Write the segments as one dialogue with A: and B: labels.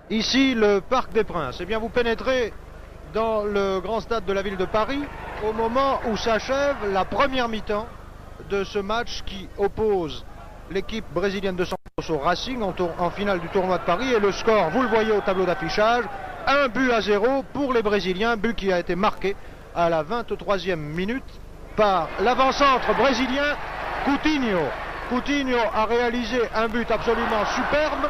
A: ici le Parc des Princes. Eh bien, vous pénétrez dans le grand stade de la ville de Paris au moment où s'achève la première mi-temps de ce match qui oppose l'équipe brésilienne de Santos au Racing en finale du tournoi de Paris. Et le score, vous le voyez au tableau d'affichage, 1-0 pour les Brésiliens, but qui a été marqué à la 23e minute par l'avant-centre brésilien Coutinho. Coutinho a réalisé un but absolument superbe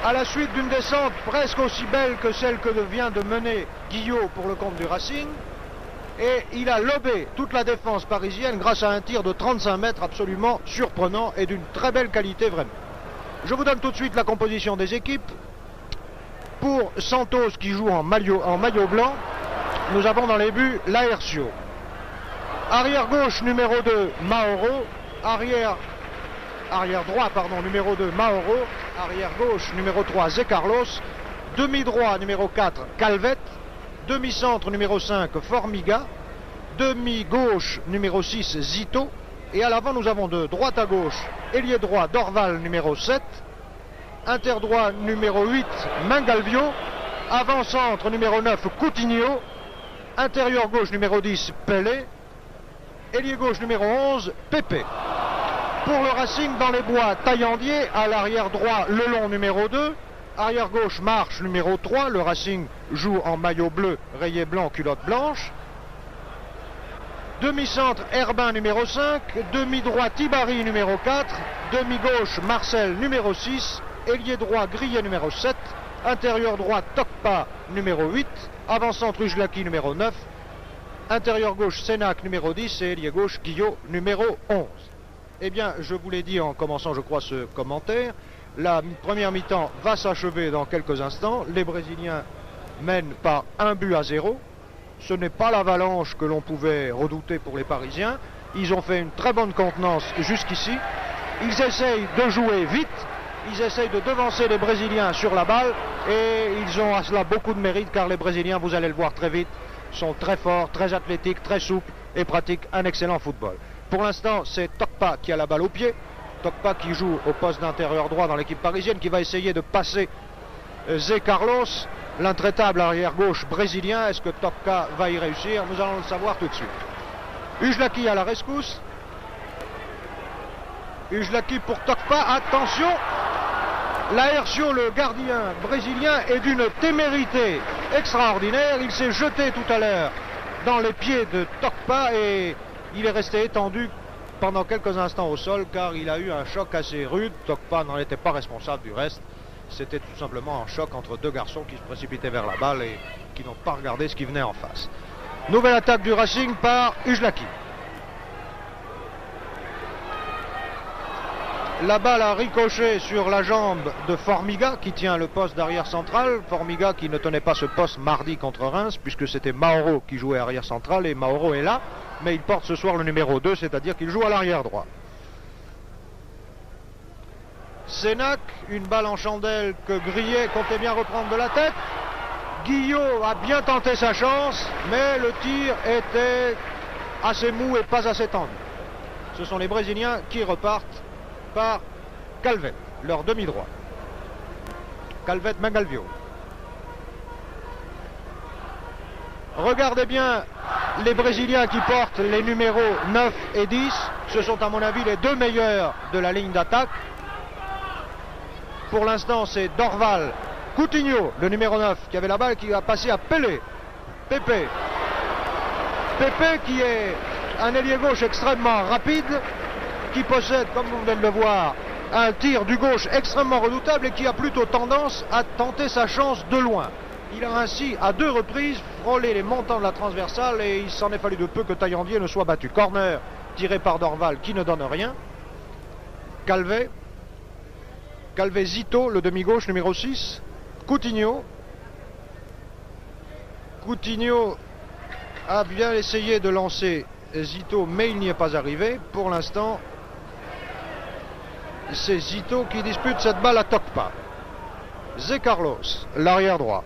A: à la suite d'une descente presque aussi belle que celle que vient de mener Guillot pour le compte du Racing. Et il a lobé toute la défense parisienne grâce à un tir de 35 mètres absolument surprenant et d'une très belle qualité vraiment. Je vous donne tout de suite la composition des équipes. Pour Santos qui joue en maillot blanc, nous avons dans les buts Laércio. Arrière gauche numéro 2 Mauro, arrière droit numéro 2 Mauro, arrière gauche numéro 3 Zé Carlos, demi droit numéro 4 Calvet, demi-centre numéro 5 Formiga, demi-gauche numéro 6 Zito, et à l'avant nous avons de droite à gauche ailier droit Dorval numéro 7, interdroit numéro 8 Mangalvio, avant-centre numéro 9 Coutinho, intérieur gauche numéro 10 Pelé, ailier gauche numéro 11 Pepe. Pour le Racing, dans les bois, Taillandier, à l'arrière droit Lelon numéro 2, arrière gauche Marche numéro 3, le Racing joue en maillot bleu, rayé blanc, culotte blanche. Demi-centre Herbin numéro 5, demi-droit Tibari numéro 4, demi-gauche Marcel numéro 6, ailier droit Grillet numéro 7, intérieur droit Tokpa numéro 8, avant-centre Ujlaki numéro 9, intérieur gauche Sénac numéro 10 et ailier gauche Guillot numéro 11. Eh bien, je vous l'ai dit en commençant, je crois, ce commentaire, la première mi-temps va s'achever dans quelques instants. Les Brésiliens mènent par 1-0. Ce n'est pas l'avalanche que l'on pouvait redouter pour les Parisiens. Ils ont fait une très bonne contenance jusqu'ici. Ils essayent de jouer vite. Ils essayent de devancer les Brésiliens sur la balle. Et ils ont à cela beaucoup de mérite car les Brésiliens, vous allez le voir très vite, sont très forts, très athlétiques, très souples et pratiquent un excellent football. Pour l'instant, c'est Tokpa qui a la balle au pied. Tokpa qui joue au poste d'intérieur droit dans l'équipe parisienne, qui va essayer de passer Zé Carlos, l'intraitable arrière gauche brésilien. Est-ce que Tokpa va y réussir? Nous allons le savoir tout de suite. Ujlaki à la rescousse. Ujlaki pour Tokpa. Attention, Laércio, le gardien brésilien, est d'une témérité extraordinaire. Il s'est jeté tout à l'heure dans les pieds de Tokpa et il est resté étendu pendant quelques instants au sol car il a eu un choc assez rude. Tokpa n'en était pas responsable du reste. C'était tout simplement un choc entre deux garçons qui se précipitaient vers la balle et qui n'ont pas regardé ce qui venait en face. Nouvelle attaque du Racing par Ujlaki. La balle a ricoché sur la jambe de Formiga qui tient le poste d'arrière central. Formiga qui ne tenait pas ce poste mardi contre Reims puisque c'était Mauro qui jouait arrière central et Mauro est là. Mais il porte ce soir le numéro 2, c'est-à-dire qu'il joue à l'arrière droit. Sénac, une balle en chandelle que Grillet comptait bien reprendre de la tête. Guillot a bien tenté sa chance, mais le tir était assez mou et pas assez tendu. Ce sont les Brésiliens qui repartent par Calvet, leur demi-droit. Calvet Mangalvio. Regardez bien les Brésiliens qui portent les numéros 9 et 10. Ce sont à mon avis les deux meilleurs de la ligne d'attaque. Pour l'instant c'est Dorval, Coutinho, le numéro 9, qui avait la balle, qui va passer à Pelé. Pepe. Pepe qui est un ailier gauche extrêmement rapide, qui possède, comme vous venez de le voir, un tir du gauche extrêmement redoutable et qui a plutôt tendance à tenter sa chance de loin. Il a ainsi, à deux reprises, frôlé les montants de la transversale et il s'en est fallu de peu que Taillandier ne soit battu. Corner tiré par Dorval qui ne donne rien. Calvet Zito, le demi-gauche numéro 6. Coutinho a bien essayé de lancer Zito, mais il n'y est pas arrivé. Pour l'instant, c'est Zito qui dispute cette balle à Tokpa. Zé Carlos, l'arrière droit.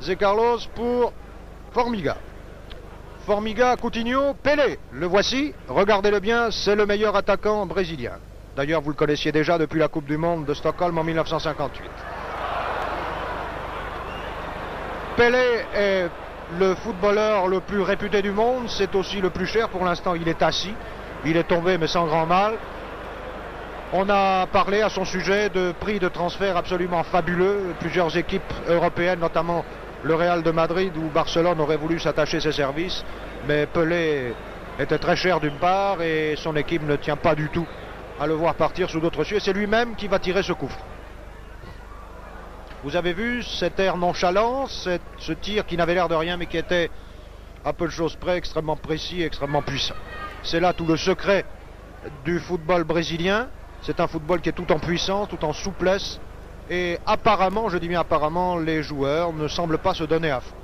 A: Zé Carlos pour Formiga. Formiga, Coutinho, Pelé. Le voici, regardez-le bien, c'est le meilleur attaquant brésilien. D'ailleurs, vous le connaissiez déjà depuis la Coupe du Monde de Stockholm en 1958. Pelé est le footballeur le plus réputé du monde, c'est aussi le plus cher. Pour l'instant, il est assis. Il est tombé, mais sans grand mal. On a parlé à son sujet de prix de transfert absolument fabuleux. Plusieurs équipes européennes, notamment le Real de Madrid ou Barcelone, auraient voulu s'attacher ses services. Mais Pelé était très cher d'une part et son équipe ne tient pas du tout à le voir partir sous d'autres cieux. C'est lui-même qui va tirer ce coup franc. Vous avez vu cet air nonchalant, ce tir qui n'avait l'air de rien mais qui était à peu de choses près extrêmement précis et extrêmement puissant. C'est là tout le secret du football brésilien. C'est un football qui est tout en puissance, tout en souplesse. Et apparemment, je dis bien apparemment, les joueurs ne semblent pas se donner à fond.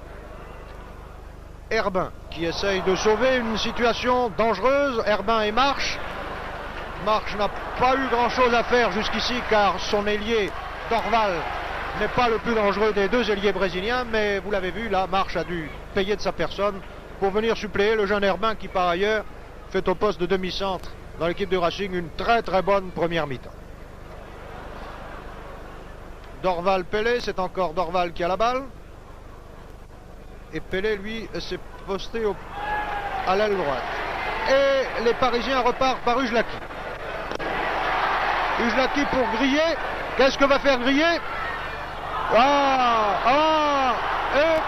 A: Herbin qui essaye de sauver une situation dangereuse. Herbin et Marche. Marche n'a pas eu grand chose à faire jusqu'ici car son ailier Dorval n'est pas le plus dangereux des deux ailiers brésiliens, mais vous l'avez vu, là, Marche a dû payer de sa personne pour venir suppléer le jeune Herbin qui, par ailleurs, fait au poste de demi-centre dans l'équipe du Racing une très très bonne première mi-temps. Dorval Pelé, c'est encore Dorval qui a la balle. Et Pelé, lui, s'est posté à l'aile droite. Et les Parisiens repartent par Ujlaki. Ujlaki pour griller. Qu'est-ce que va faire griller? Et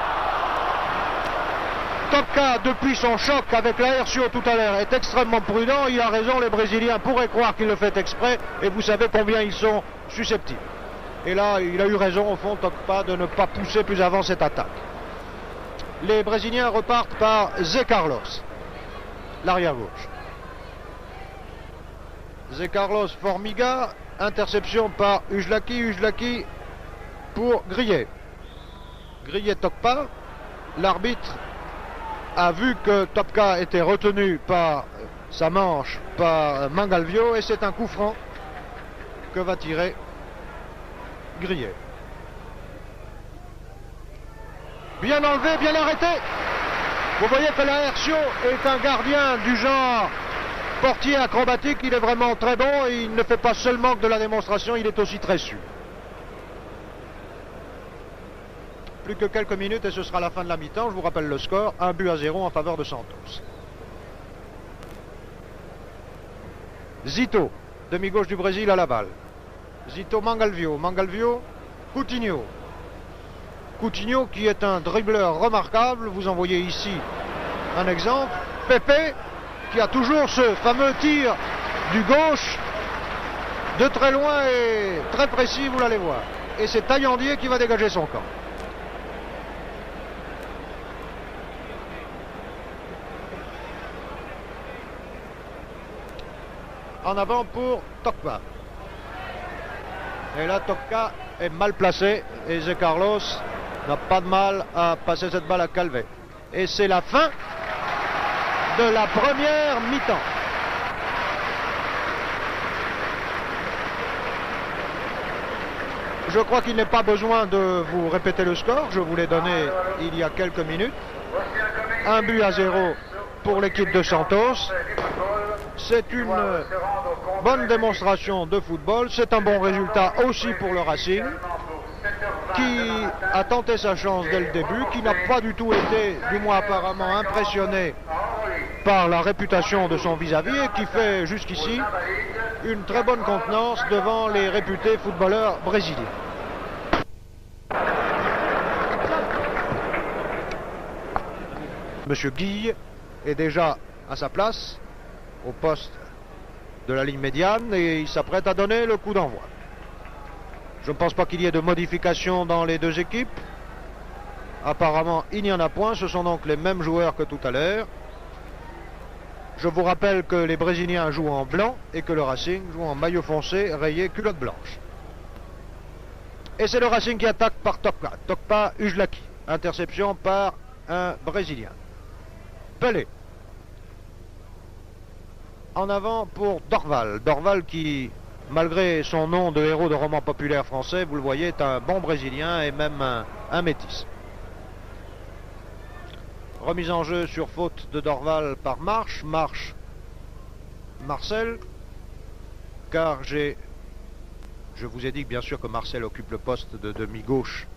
A: Topka, depuis son choc avec l'Aercio tout à l'heure, est extrêmement prudent. Il a raison, les Brésiliens pourraient croire qu'il le fait exprès, et vous savez combien ils sont susceptibles. Et là, il a eu raison, au fond, Topka, de ne pas pousser plus avant cette attaque. Les Brésiliens repartent par Zé Carlos, l'arrière-gauche. Zé Carlos Formiga, interception par Ujlaki. Ujlaki pour griller. Griller Topka. L'arbitre a vu que Topka était retenu par sa manche par Mangalvio et c'est un coup franc que va tirer Grillet. Bien enlevé, bien arrêté. Vous voyez que l'Aercio est un gardien du genre portier acrobatique. Il est vraiment très bon et il ne fait pas seulement que de la démonstration, il est aussi très sûr. Plus que quelques minutes et ce sera la fin de la mi-temps. Je vous rappelle le score, 1-0 en faveur de Santos. Zito, demi-gauche du Brésil à la balle. Zito Mangalvio, Mangalvio, Coutinho. Coutinho qui est un dribbleur remarquable. Vous en voyez ici un exemple. Pepe qui a toujours ce fameux tir du gauche de très loin et très précis, vous l'allez voir. Et c'est Taillandier qui va dégager son camp. En avant pour Topka. Et là, Topka est mal placé et Zé Carlos n'a pas de mal à passer cette balle à Calvé. Et c'est la fin de la première mi-temps. Je crois qu'il n'est pas besoin de vous répéter le score. Je vous l'ai donné il y a quelques minutes. 1-0 pour l'équipe de Santos. C'est une bonne démonstration de football. C'est un bon résultat aussi pour le Racing, qui a tenté sa chance dès le début, qui n'a pas du tout été, du moins apparemment, impressionné par la réputation de son vis-à-vis et qui fait jusqu'ici une très bonne contenance devant les réputés footballeurs brésiliens. Monsieur Guille est déjà à sa place, au poste de la ligne médiane, et il s'apprête à donner le coup d'envoi. Je ne pense pas qu'il y ait de modification dans les deux équipes. Apparemment, il n'y en a point. Ce sont donc les mêmes joueurs que tout à l'heure. Je vous rappelle que les Brésiliens jouent en blanc et que le Racing joue en maillot foncé, rayé culotte blanche. Et c'est le Racing qui attaque par Topka. Topka Ujlaki. Interception par un Brésilien. Pelé. En avant pour Dorval. Dorval qui, malgré son nom de héros de roman populaire français, vous le voyez, est un bon Brésilien et même un métis. Remise en jeu sur faute de Dorval par Marche. Marcel. car je vous ai dit bien sûr que Marcel occupe le poste de demi-gauche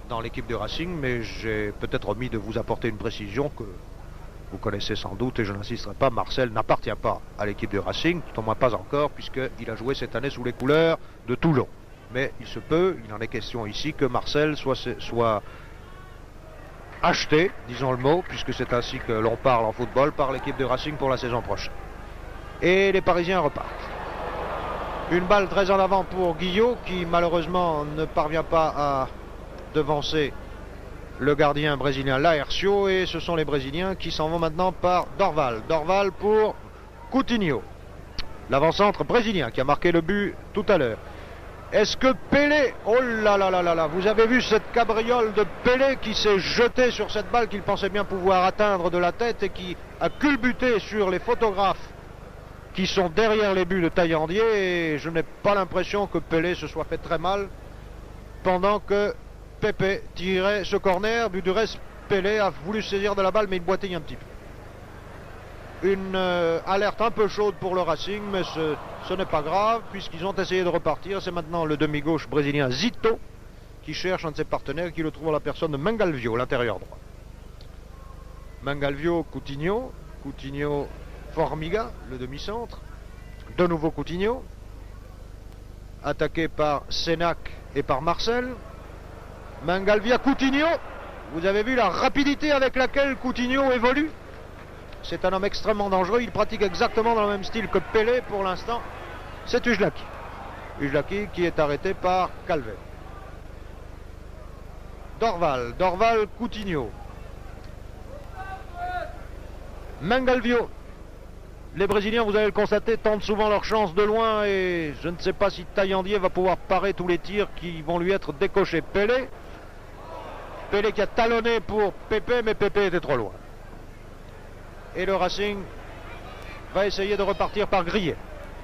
A: dans l'équipe de Racing, mais j'ai peut-être omis de vous apporter une précision que vous connaissez sans doute et je n'insisterai pas. Marcel n'appartient pas à l'équipe de Racing, tout au moins pas encore, puisqu'il a joué cette année sous les couleurs de Toulon. Mais il se peut, il en est question ici, que Marcel soit acheté, disons le mot, puisque c'est ainsi que l'on parle en football, par l'équipe de Racing pour la saison prochaine. Et les Parisiens repartent. Une balle très en avant pour Guillot, qui malheureusement ne parvient pas à devancer le gardien brésilien Laércio, et ce sont les Brésiliens qui s'en vont maintenant par Dorval. Dorval pour Coutinho, l'avant-centre brésilien qui a marqué le but tout à l'heure. Est-ce que Pelé, oh là là là là là, vous avez vu cette cabriole de Pelé qui s'est jeté sur cette balle qu'il pensait bien pouvoir atteindre de la tête et qui a culbuté sur les photographes qui sont derrière les buts de Taillandier, et je n'ai pas l'impression que Pelé se soit fait très mal pendant que Pepe tirait ce corner. But du reste, Pelé a voulu saisir de la balle mais il boitille un petit peu. Une alerte un peu chaude pour le Racing, mais ce n'est pas grave puisqu'ils ont essayé de repartir. C'est maintenant le demi-gauche brésilien Zito qui cherche un de ses partenaires et qui le trouve en la personne de Mangalvio, l'intérieur droit. Mangalvio, Coutinho, Coutinho, Formiga, le demi-centre. De nouveau Coutinho, attaqué par Senac et par Marcel. Mangalvia, Coutinho. Vous avez vu la rapidité avec laquelle Coutinho évolue. C'est un homme extrêmement dangereux. Il pratique exactement dans le même style que Pelé pour l'instant. C'est Ujlaki. Ujlaki qui est arrêté par Calvet. Dorval. Dorval, Coutinho. Mangalvio. Les Brésiliens, vous allez le constater, tentent souvent leur chance de loin et je ne sais pas si Taillandier va pouvoir parer tous les tirs qui vont lui être décochés. Pelé. Pelé qui a talonné pour Pepe, mais Pepe était trop loin. Et le Racing va essayer de repartir par Grillet.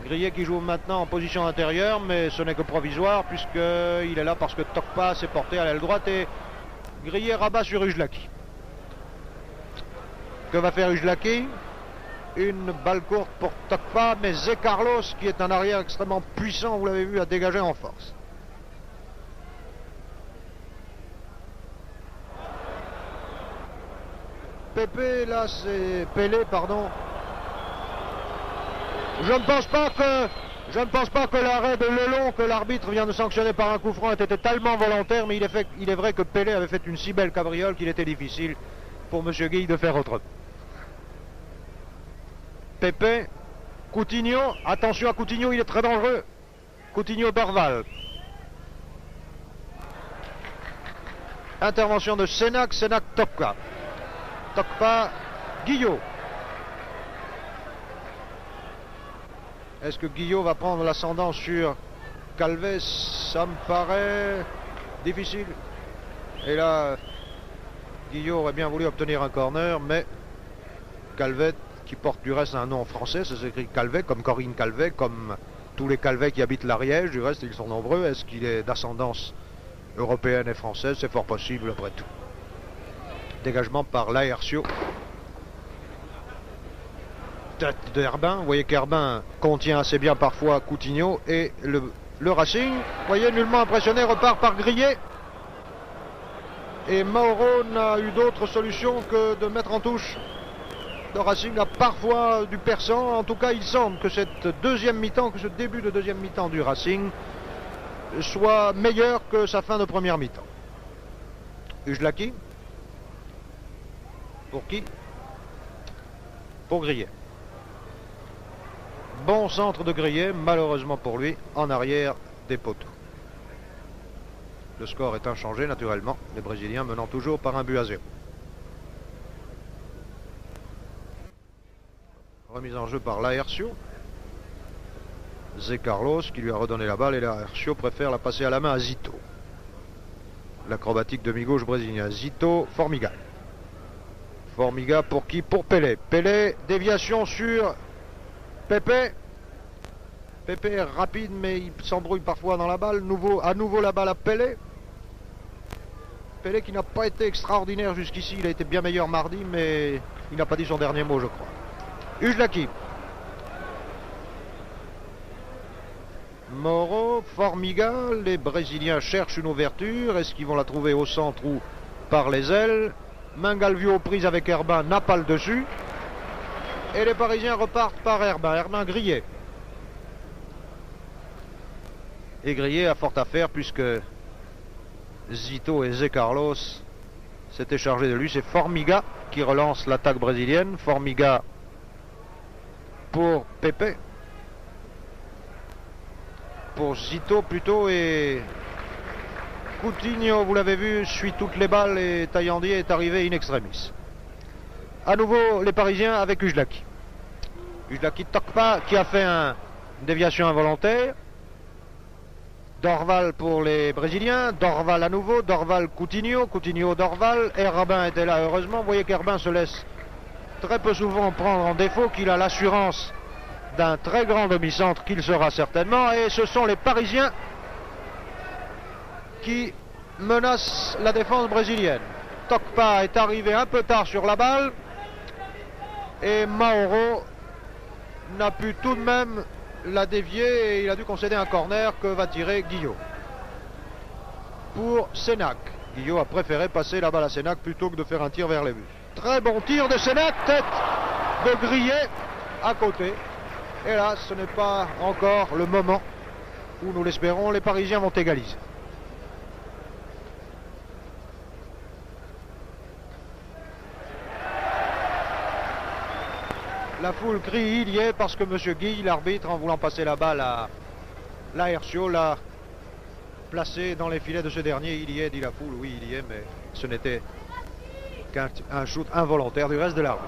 A: Grillet qui joue maintenant en position intérieure, mais ce n'est que provisoire puisqu'il est là parce que Tokpa s'est porté à l'aile droite et Grillet rabat sur Ujlaki. Que va faire Ujlaki? Une balle courte pour Tokpa, mais Zé Carlos, qui est un arrière extrêmement puissant, vous l'avez vu, a dégagé en force. Pepe, là, c'est Pelé, pardon. Je ne pense pas que l'arrêt de Lelon, que l'arbitre vient de sanctionner par un coup franc, était tellement volontaire, mais il est vrai que Pelé avait fait une si belle cabriole qu'il était difficile pour M. Guille de faire autrement. Pepe, Coutinho, attention à Coutinho, il est très dangereux. Coutinho, Dorval. Intervention de Senac, Senac, Tokpa. Tokpa, Guillot. Est-ce que Guillot va prendre l'ascendant sur Calvet? Ça me paraît difficile. Et là, Guillot aurait bien voulu obtenir un corner, mais Calvet, qui porte du reste un nom français, ça s'écrit Calvet, comme Corinne Calvet, comme tous les Calvets qui habitent l'Ariège, du reste ils sont nombreux. Est-ce qu'il est d'ascendance européenne et française? C'est fort possible après tout. Dégagement par Laércio. Tête d'Herbin. Vous voyez qu'Herbin contient assez bien parfois Coutinho. Et le Racing, vous voyez, nullement impressionné, repart par Grillet. Et Mauro n'a eu d'autre solution que de mettre en touche. Le Racing a parfois du perçant. En tout cas, il semble que cette deuxième mi-temps, que ce début de deuxième mi-temps du Racing soit meilleur que sa fin de première mi-temps. Ujlaki. Pour qui? Pour Grillet. Bon centre de Grillet, malheureusement pour lui, en arrière des poteaux. Le score est inchangé naturellement, les Brésiliens menant toujours par 1-0. Remise en jeu par Laércio. Zé Carlos qui lui a redonné la balle et Laércio préfère la passer à la main à Zito. L'acrobatique demi-gauche brésilien. Zito, Formiga. Formiga pour qui? Pour Pelé. Pelé, déviation sur Pepe. Pepe est rapide mais il s'embrouille parfois dans la balle. À nouveau la balle à Pelé. Pelé qui n'a pas été extraordinaire jusqu'ici. Il a été bien meilleur mardi mais il n'a pas dit son dernier mot je crois. Ujlaki. Mauro, Formiga, les Brésiliens cherchent une ouverture. Est-ce qu'ils vont la trouver au centre ou par les ailes? Mangalvio aux prises avec Herbin n'a pas le dessus. Et les Parisiens repartent par Herbin. Herbin grillé. Et grillé a fort à faire puisque Zito et Zé Carlos s'étaient chargés de lui. C'est Formiga qui relance l'attaque brésilienne. Formiga pour Pepe. Pour Zito plutôt, et Coutinho, vous l'avez vu, suit toutes les balles et Taillandier est arrivé in extremis. À nouveau les Parisiens avec Ujlaki. Ujlaki Tokpa qui a fait une déviation involontaire. Dorval pour les Brésiliens, Dorval à nouveau, Dorval Coutinho, Coutinho Dorval, Herbin était là heureusement. Vous voyez qu'Herbin se laisse très peu souvent prendre en défaut, qu'il a l'assurance d'un très grand demi-centre qu'il sera certainement, et ce sont les Parisiens qui menacent la défense brésilienne. Tokpa est arrivé un peu tard sur la balle et Mauro n'a pu tout de même la dévier et il a dû concéder un corner que va tirer Guillot pour Sénac. Guillot a préféré passer la balle à Sénac plutôt que de faire un tir vers les buts. Très bon tir de Sénac, tête de Grillet à côté. Hélas, ce n'est pas encore le moment où nous l'espérons, les Parisiens vont égaliser. La foule crie il y est parce que M. Guy, l'arbitre, en voulant passer la balle à Laercio, l'a placé dans les filets de ce dernier. Il y est, dit la foule, oui il y est, mais ce n'était qu'un shoot involontaire du reste de l'arbitre.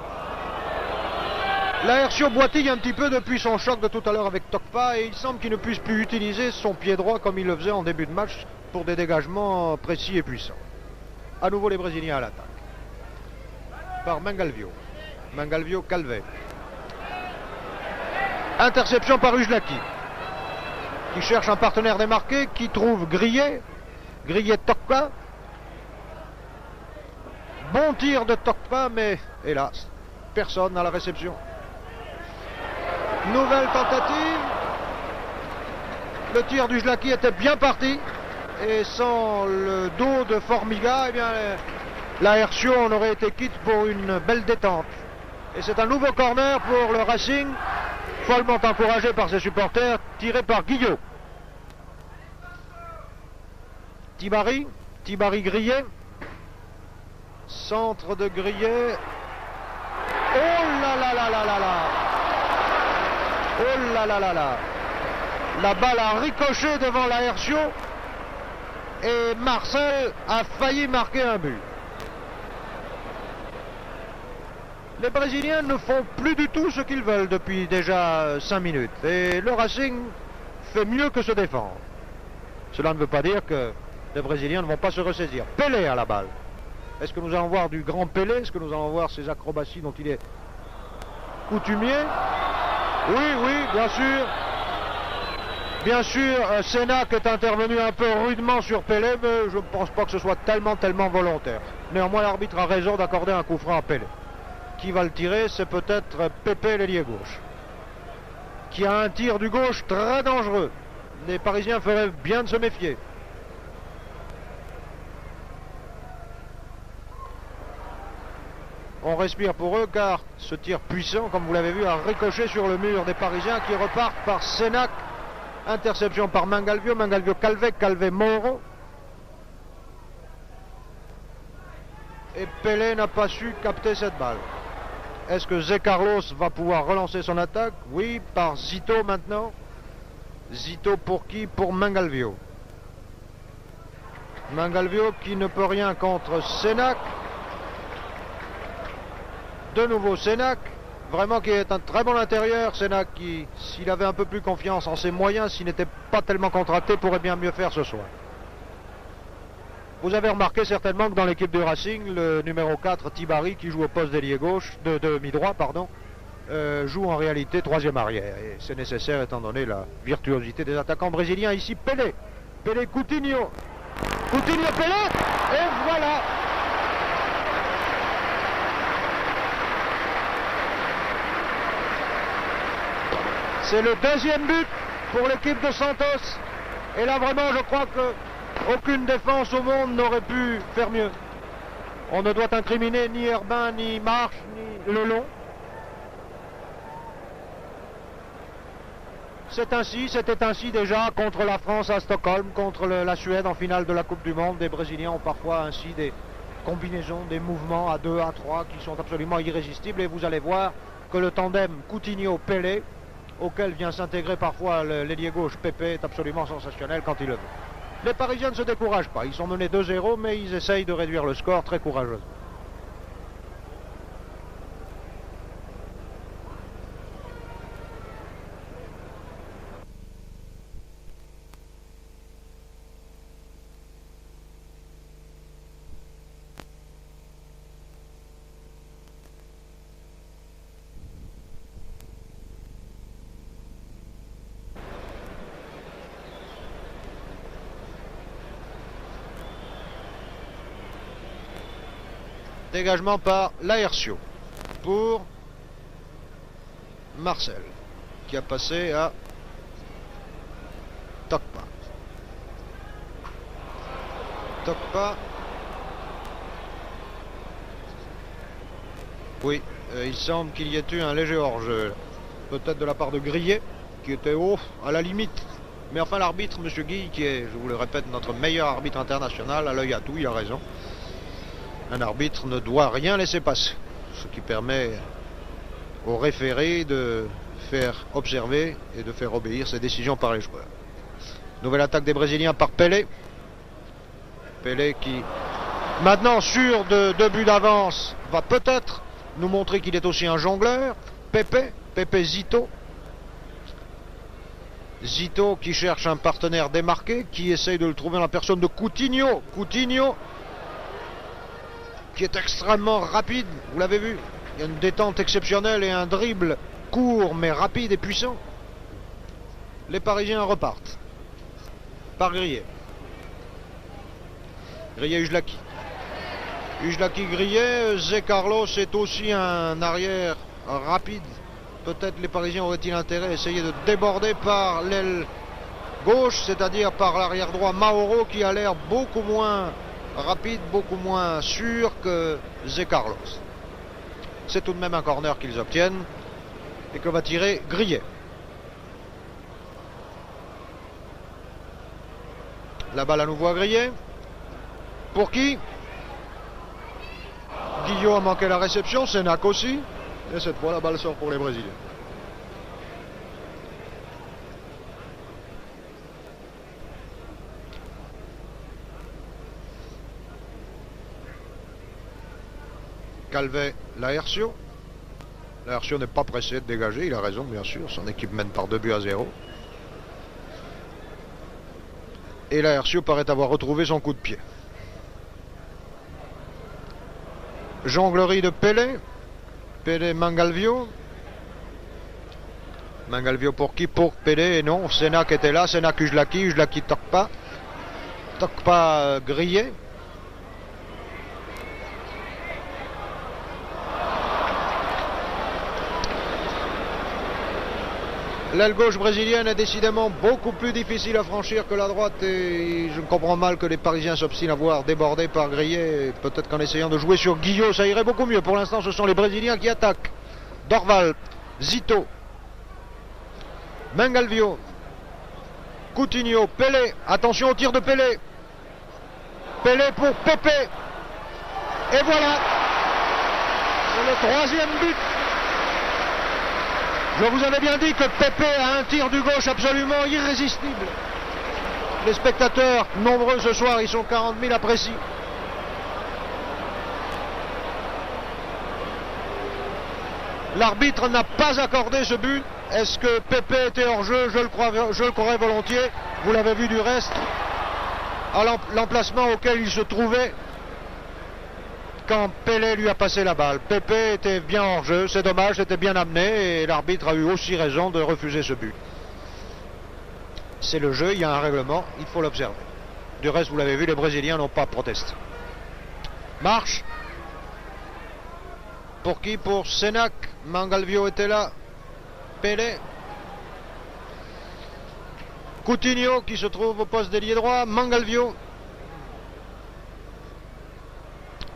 A: Laercio boitille un petit peu depuis son choc de tout à l'heure avec Tokpa et il semble qu'il ne puisse plus utiliser son pied droit comme il le faisait en début de match pour des dégagements précis et puissants. À nouveau les Brésiliens à l'attaque. Par Mangalvio. Mangalvio Calvet. Interception par Ujlaki, qui cherche un partenaire démarqué, qui trouve Grillet. Grillet Tokpa. Bon tir de Tokpa, mais hélas, personne à la réception. Nouvelle tentative. Le tir d'Ujlaki était bien parti. Et sans le dos de Formiga, eh bien, Laercio en aurait été quitte pour une belle détente. Et c'est un nouveau corner pour le Racing, follement encouragé par ses supporters, tiré par Guillot. Tibari Grillet. Centre de Grillet. Oh là là là là là là. Oh là là là là. La balle a ricoché devant Laercio et Marcel a failli marquer un but. Les Brésiliens ne font plus du tout ce qu'ils veulent depuis déjà 5 minutes. Et le Racing fait mieux que se défendre. Cela ne veut pas dire que les Brésiliens ne vont pas se ressaisir. Pelé à la balle. Est-ce que nous allons voir du grand Pelé? Est-ce que nous allons voir ces acrobaties dont il est coutumier? Oui, oui, bien sûr. Bien sûr, Sénac est intervenu un peu rudement sur Pelé, mais je ne pense pas que ce soit tellement volontaire. Néanmoins, l'arbitre a raison d'accorder un coup franc à Pelé. Qui va le tirer? C'est peut-être Pepe, l'ailier gauche, qui a un tir du gauche très dangereux. Les Parisiens feraient bien de se méfier. On respire pour eux car ce tir puissant, comme vous l'avez vu, a ricoché sur le mur des Parisiens qui repartent par Sénac. Interception par Mangalvio, Mangalvio Calvet, Calvet Mauro. Et Pelé n'a pas su capter cette balle. Est-ce que Zé Carlos va pouvoir relancer son attaque? Oui, par Zito maintenant. Zito pour qui? Pour Mangalvio. Mangalvio qui ne peut rien contre Sénac. De nouveau Sénac. Vraiment qui est un très bon intérieur. Sénac qui, s'il avait un peu plus confiance en ses moyens, s'il n'était pas tellement contracté, pourrait bien mieux faire ce soir. Vous avez remarqué certainement que dans l'équipe du Racing, le numéro 4, Tibari, qui joue au poste d'ailier gauche, de mi-droit, pardon, joue en réalité troisième arrière. Et c'est nécessaire étant donné la virtuosité des attaquants brésiliens. Ici, Pelé. Pelé, Coutinho. Coutinho, Pelé. Et voilà. C'est le deuxième but pour l'équipe de Santos. Et là vraiment je crois que aucune défense au monde n'aurait pu faire mieux. On ne doit incriminer ni Herbin, ni Marche, ni Lelon. C'était ainsi déjà contre la France à Stockholm, contre la Suède en finale de la Coupe du Monde. Les Brésiliens ont parfois ainsi des combinaisons, des mouvements à 2, à 3 qui sont absolument irrésistibles. Et vous allez voir que le tandem Coutinho-Pelé, auquel vient s'intégrer parfois l'ailier gauche Pepe, est absolument sensationnel quand il le veut. Les Parisiens ne se découragent pas, ils sont menés 2-0, mais ils essayent de réduire le score très courageusement. Dégagement par Laercio pour Marcel, qui a passé à Tokpa. Tokpa. Oui, il semble qu'il y ait eu un léger hors-jeu. Peut-être de la part de Grillet, qui était haut, à la limite. Mais enfin l'arbitre, M. Guy, qui est, je vous le répète, notre meilleur arbitre international, à l'œil à tout, il a raison. Un arbitre ne doit rien laisser passer, ce qui permet au référé de faire observer et de faire obéir ses décisions par les joueurs. Nouvelle attaque des Brésiliens par Pelé. Pelé qui, maintenant sûr de 2 buts d'avance, va peut-être nous montrer qu'il est aussi un jongleur. Pepe Zito. Zito qui cherche un partenaire démarqué, qui essaye de le trouver en la personne de Coutinho. Coutinho qui est extrêmement rapide, vous l'avez vu. Il y a une détente exceptionnelle et un dribble court mais rapide et puissant. Les Parisiens repartent. Par Grillet. Grillet-Ujlaki. Ujlaki-Grillet. Zé Carlos est aussi un arrière rapide. Peut-être les Parisiens auraient-ils intérêt à essayer de déborder par l'aile gauche, c'est-à-dire par l'arrière droit Mauro, qui a l'air beaucoup moins rapide, beaucoup moins sûr que Zé Carlos. C'est tout de même un corner qu'ils obtiennent et que va tirer Grillet. La balle à nouveau à Grillet. Pour qui? Guillot a manqué la réception, Sénac aussi. Et cette fois la balle sort pour les Brésiliens. Calvet, Laercio. Laercio n'est pas pressé de dégager, il a raison bien sûr, son équipe mène par 2-0. Et Laercio paraît avoir retrouvé son coup de pied. Jonglerie de Pelé. Pelé Mangalvio. Mangalvio pour qui? Pour Pelé, et non, Sénac était là, Sénac Ujlaki, Ujlaki Tokpa. Tokpa Grillet. L'aile gauche brésilienne est décidément beaucoup plus difficile à franchir que la droite, et je comprends mal que les Parisiens s'obstinent à voir débordé par Grillet. Peut-être qu'en essayant de jouer sur Guillot, ça irait beaucoup mieux. Pour l'instant, ce sont les Brésiliens qui attaquent. Dorval, Zito, Mangalvio, Coutinho, Pelé. Attention au tir de Pelé. Pelé pour Pepe. Et voilà, c'est le 3e but. Je vous avais bien dit que Pepe a un tir du gauche absolument irrésistible. Les spectateurs, nombreux ce soir, ils sont 40 000 apprécient. L'arbitre n'a pas accordé ce but. Est-ce que Pepe était hors jeu? Je le croirais volontiers. Vous l'avez vu du reste, à l'emplacement auquel il se trouvait quand Pelé lui a passé la balle. Pepe était bien hors jeu, c'est dommage, c'était bien amené et l'arbitre a eu aussi raison de refuser ce but. C'est le jeu, il y a un règlement, il faut l'observer. Du reste, vous l'avez vu, les Brésiliens n'ont pas protesté. Marche. Pour qui? Pour Sénac. Mangalvio était là. Pelé. Coutinho qui se trouve au poste d'ailier droit. Mangalvio.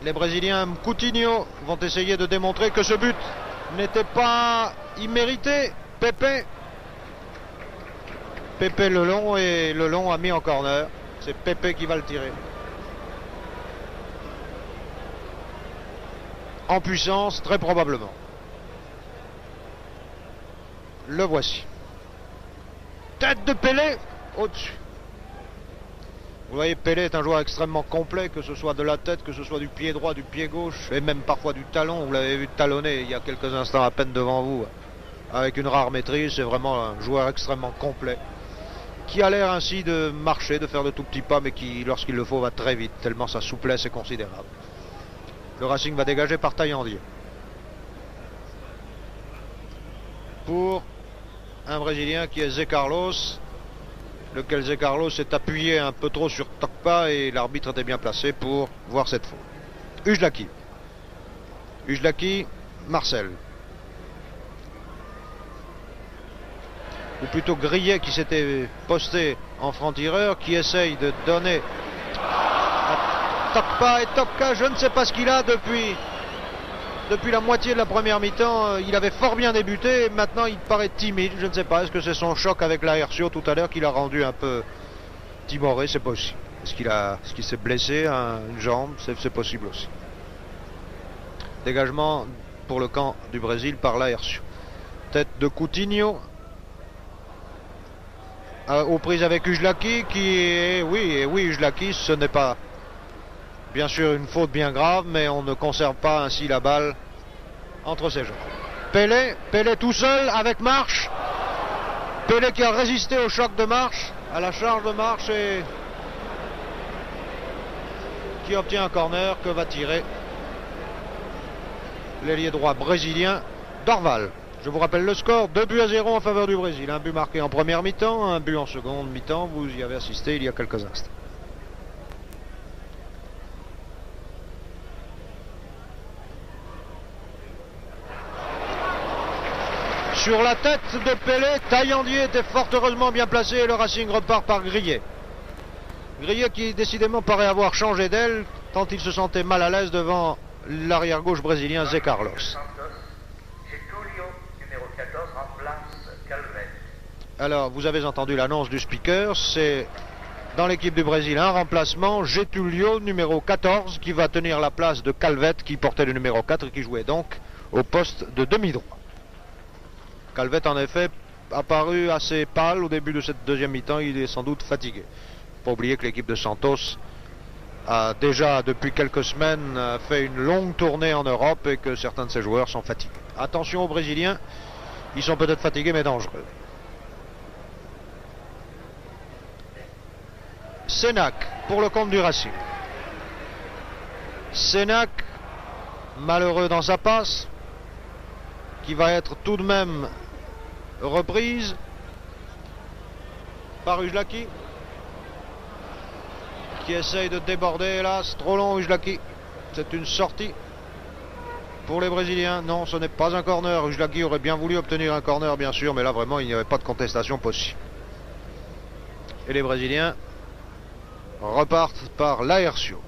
A: Les Brésiliens Coutinho vont essayer de démontrer que ce but n'était pas immérité. Pepe le long, et le long a mis en corner. C'est Pepe qui va le tirer. En puissance, très probablement. Le voici. Tête de Pelé au-dessus. Vous voyez, Pelé est un joueur extrêmement complet, que ce soit de la tête, que ce soit du pied droit, du pied gauche, et même parfois du talon. Vous l'avez vu talonner il y a quelques instants à peine devant vous, avec une rare maîtrise. C'est vraiment un joueur extrêmement complet, qui a l'air ainsi de marcher, de faire de tout petits pas, mais qui, lorsqu'il le faut, va très vite, tellement sa souplesse est considérable. Le Racing va dégager par Taillandier. Pour un Brésilien qui est Zé Carlos, lequel Zé Carlos s'est appuyé un peu trop sur Tokpa, et l'arbitre était bien placé pour voir cette faute. Ujlaki, Marcel. Ou plutôt Grillet, qui s'était posté en franc-tireur, qui essaye de donner à Tokpa, et Tokpa, je ne sais pas ce qu'il a depuis la moitié de la première mi-temps. Il avait fort bien débuté, et maintenant il paraît timide. Je ne sais pas, est-ce que c'est son choc avec l'Aercio tout à l'heure qui l'a rendu un peu timoré? C'est possible. Est-ce qu'il s'est blessé à une jambe? C'est possible aussi. Dégagement pour le camp du Brésil par l'Aercio. Tête de Coutinho aux prises avec Ujlaki, qui est... Oui, Ujlaki, ce n'est pas bien sûr une faute bien grave, mais on ne conserve pas ainsi la balle entre ses jambes. Pelé tout seul avec Marche. Pelé qui a résisté au choc de Marche, à la charge de Marche, et qui obtient un corner que va tirer l'ailier droit brésilien Dorval. Je vous rappelle le score, 2-0 en faveur du Brésil. Un but marqué en première mi-temps, un but en seconde mi-temps. Vous y avez assisté il y a quelques instants. Sur la tête de Pelé, Taillandier était fort heureusement bien placé, et le Racing repart par Grillet. Grillet qui décidément paraît avoir changé d'aile, tant il se sentait mal à l'aise devant l'arrière-gauche brésilien Zé Carlos. Alors, vous avez entendu l'annonce du speaker, c'est dans l'équipe du Brésil un remplacement, Getulio, numéro 14, qui va tenir la place de Calvete, qui portait le numéro 4 et qui jouait donc au poste de demi-droit. Calvete, en effet, apparu assez pâle au début de cette deuxième mi-temps, il est sans doute fatigué. Faut pas oublier que l'équipe de Santos a déjà, depuis quelques semaines, fait une longue tournée en Europe, et que certains de ses joueurs sont fatigués. Attention aux Brésiliens, ils sont peut-être fatigués mais dangereux. Sénac pour le compte du Racing. Sénac, malheureux dans sa passe, qui va être tout de même reprise par Ujlaki, qui essaye de déborder, hélas, trop long Ujlaki. C'est une sortie pour les Brésiliens. Non, ce n'est pas un corner. Ujlaki aurait bien voulu obtenir un corner, bien sûr, mais là vraiment il n'y avait pas de contestation possible. Et les Brésiliens repartent par l'Aercio,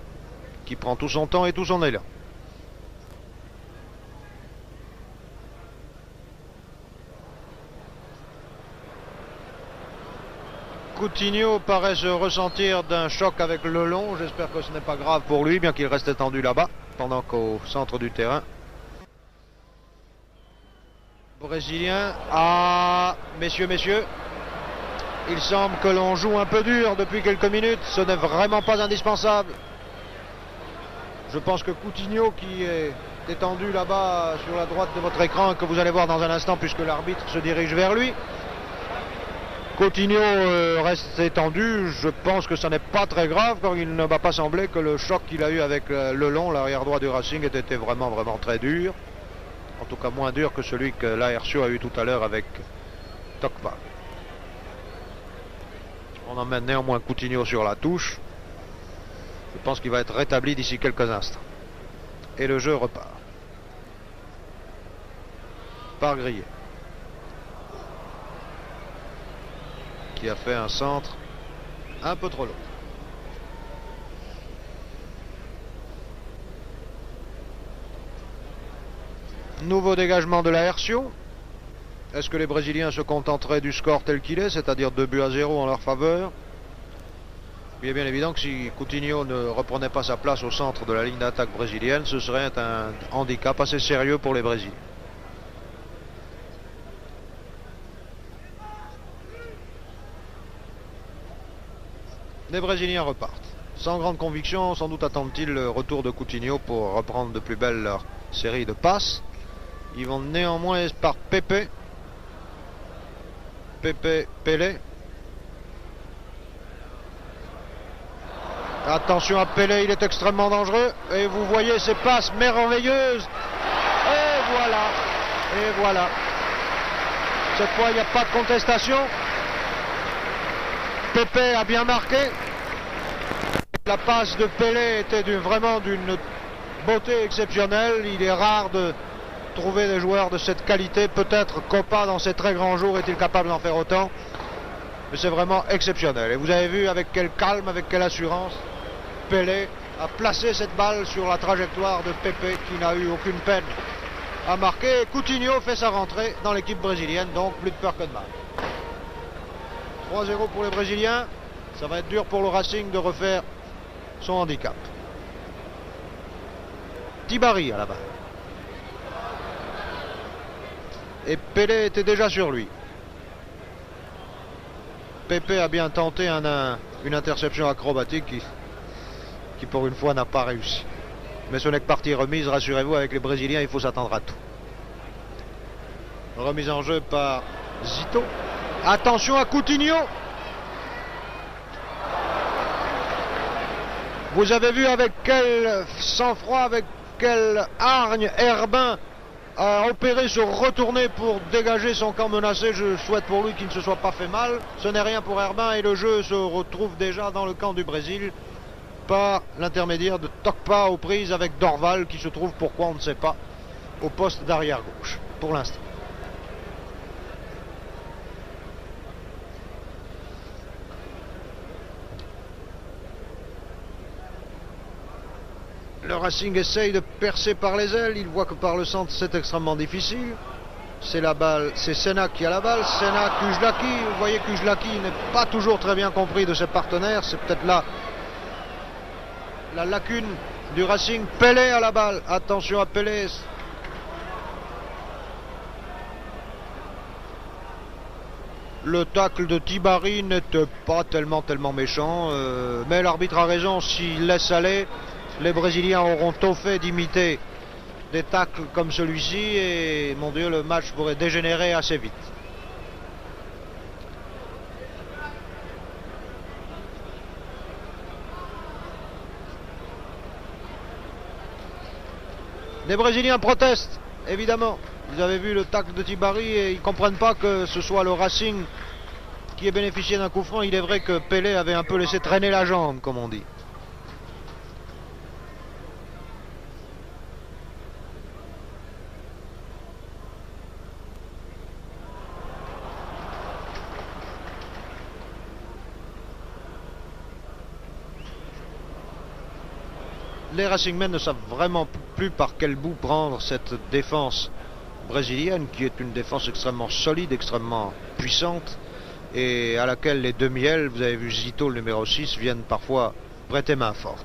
A: qui prend tout son temps et tout son élan. Coutinho paraît se ressentir d'un choc avec le long. J'espère que ce n'est pas grave pour lui, bien qu'il reste étendu là-bas, pendant qu'au centre du terrain, Brésilien. Ah, messieurs, il semble que l'on joue un peu dur depuis quelques minutes. Ce n'est vraiment pas indispensable. Je pense que Coutinho, qui est étendu là-bas sur la droite de votre écran, que vous allez voir dans un instant puisque l'arbitre se dirige vers lui, Coutinho reste étendu. Je pense que ça n'est pas très grave, car il ne m'a pas semblé que le choc qu'il a eu avec le long, l'arrière droit du Racing, ait été vraiment très dur. En tout cas moins dur que celui que l'Aercio a eu tout à l'heure avec Tokpa. On emmène néanmoins Coutinho sur la touche. Je pense qu'il va être rétabli d'ici quelques instants. Et le jeu repart. Par Grillet. qui a fait un centre un peu trop long. Nouveau dégagement de Laercio. Est-ce que les Brésiliens se contenteraient du score tel qu'il est, c'est-à-dire 2-0 en leur faveur? Il est bien évident que si Coutinho ne reprenait pas sa place au centre de la ligne d'attaque brésilienne, ce serait un handicap assez sérieux pour les Brésiliens. Les Brésiliens repartent. Sans grande conviction, sans doute attendent-ils le retour de Coutinho pour reprendre de plus belle leur série de passes. Ils vont néanmoins par Pepe. Pepe Pelé. Attention à Pelé, il est extrêmement dangereux. Et vous voyez ces passes merveilleuses. Et voilà. Et voilà. Cette fois, il n'y a pas de contestation. Pepe a bien marqué. La passe de Pelé était vraiment d'une beauté exceptionnelle. Il est rare de trouver des joueurs de cette qualité. Peut-être Copa, dans ses très grands jours, est-il capable d'en faire autant. Mais c'est vraiment exceptionnel. Et vous avez vu avec quel calme, avec quelle assurance Pelé a placé cette balle sur la trajectoire de Pepe, qui n'a eu aucune peine à marquer. Et Coutinho fait sa rentrée dans l'équipe brésilienne, donc plus de peur que de mal. 3-0 pour les Brésiliens. Ça va être dur pour le Racing de refaire son handicap. Tibari à la balle. Et Pelé était déjà sur lui. Pepe a bien tenté une interception acrobatique qui pour une fois n'a pas réussi. Mais ce n'est que partie remise, rassurez-vous, avec les Brésiliens, il faut s'attendre à tout. Remise en jeu par Zito. Attention à Coutinho. Vous avez vu avec quel sang-froid, avec quelle hargne Herbin a opéré se retourner pour dégager son camp menacé. Je souhaite pour lui qu'il ne se soit pas fait mal. Ce n'est rien pour Herbin et le jeu se retrouve déjà dans le camp du Brésil par l'intermédiaire de Tokpa aux prises avec Dorval qui se trouve, pourquoi on ne sait pas, au poste d'arrière gauche pour l'instant. Le Racing essaye de percer par les ailes. Il voit que par le centre c'est extrêmement difficile. C'est la balle, c'est Senna qui a la balle. Senna, Kujlaki. Vous voyez, Kujlaki n'est pas toujours très bien compris de ses partenaires. C'est peut-être là la lacune du Racing. Pelé à la balle. Attention à Pelé. Le tacle de Tibari n'était pas tellement méchant. Mais l'arbitre a raison. S'il laisse aller, les Brésiliens auront tôt fait d'imiter des tacles comme celui-ci et, mon Dieu, le match pourrait dégénérer assez vite. Les Brésiliens protestent, évidemment. Vous avez vu le tacle de Tibari et ils ne comprennent pas que ce soit le Racing qui ait bénéficié d'un coup franc. Il est vrai que Pelé avait un peu laissé traîner la jambe, comme on dit. Les Racingmen ne savent vraiment plus par quel bout prendre cette défense brésilienne, qui est une défense extrêmement solide, extrêmement puissante, et à laquelle les demi-ailes, vous avez vu Zito, le numéro 6, viennent parfois prêter main forte.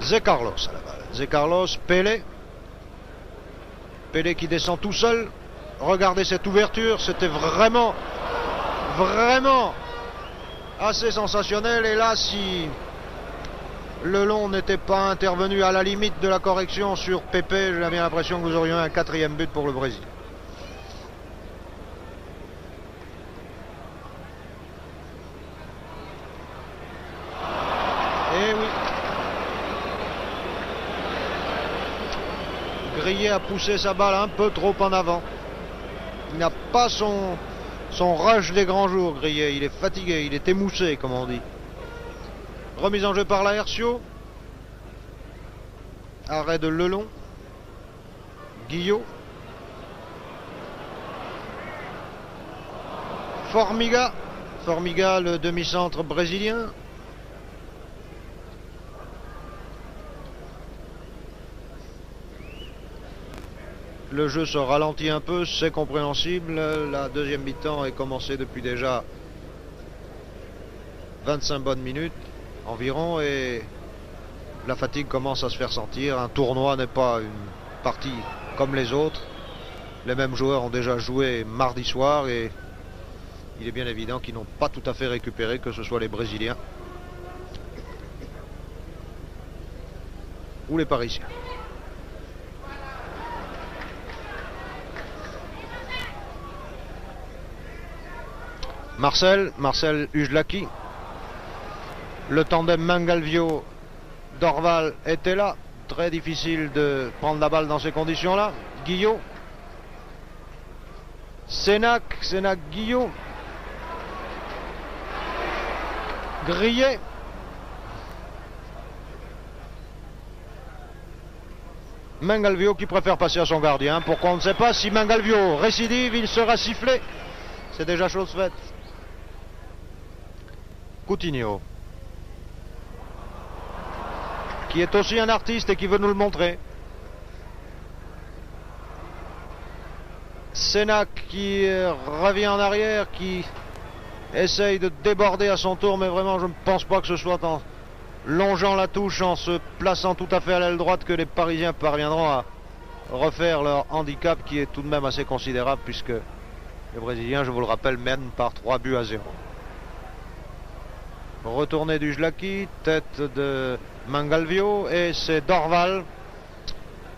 A: Zé Carlos à la balle. Zé Carlos, Pelé. Pelé qui descend tout seul. Regardez cette ouverture, c'était vraiment assez sensationnel. Et là, si Lelon n'était pas intervenu à la limite de la correction sur Pepe, j'avais l'impression que vous auriez un 4e but pour le Brésil. Et oui. Grillet a poussé sa balle un peu trop en avant. Il n'a pas son rush des grands jours, Grillet. Il est fatigué, il est émoussé, comme on dit. Remise en jeu par Laercio. Arrêt de Lelon. Guillot. Formiga. Formiga, le demi-centre brésilien. Le jeu se ralentit un peu, c'est compréhensible. La deuxième mi-temps est commencée depuis déjà 25 bonnes minutes environ et la fatigue commence à se faire sentir. Un tournoi n'est pas une partie comme les autres. Les mêmes joueurs ont déjà joué mardi soir et il est bien évident qu'ils n'ont pas tout à fait récupéré, que ce soit les Brésiliens ou les Parisiens. Marcel Ujlaki. Le tandem Mangalvio-Dorval était là. Très difficile de prendre la balle dans ces conditions-là. Guillot. Sénac-Guillot. Grillet. Mangalvio qui préfère passer à son gardien. Pourquoi on ne sait pas. Si Mangalvio récidive, il sera sifflé. C'est déjà chose faite. Coutinho, qui est aussi un artiste et qui veut nous le montrer. Sénac qui revient en arrière, qui essaye de déborder à son tour, mais vraiment je ne pense pas que ce soit en longeant la touche, en se plaçant tout à fait à l'aile droite, que les Parisiens parviendront à refaire leur handicap, qui est tout de même assez considérable, puisque les Brésiliens, je vous le rappelle, mènent par 3-0. Retourné d'Ujlaki, tête de Mangalvio, et c'est Dorval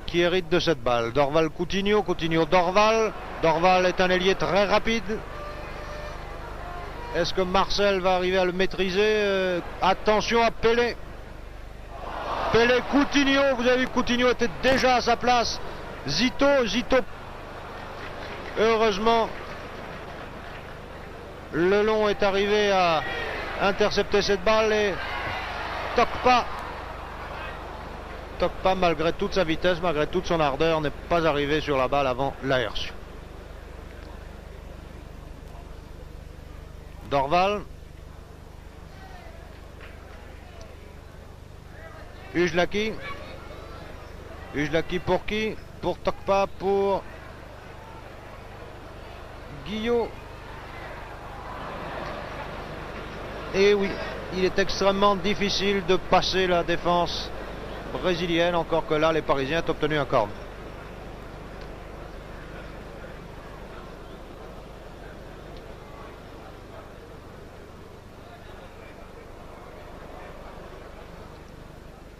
A: qui hérite de cette balle. Dorval Coutinho, Coutinho Dorval. Dorval est un ailier très rapide. Est-ce que Marcel va arriver à le maîtriser? Attention à Pelé. Pelé, Coutinho, vous avez vu que Coutinho était déjà à sa place. Zito, heureusement, Lelon est arrivé à intercepter cette balle et Tokpa, malgré toute sa vitesse, malgré toute son ardeur, n'est pas arrivé sur la balle avant l'aértion. Dorval. Ujlaki. Ujlaki pour qui? Pour Tokpa, pour Guillot. Et oui, il est extrêmement difficile de passer la défense brésilienne, encore que là, les Parisiens ont obtenu un corner.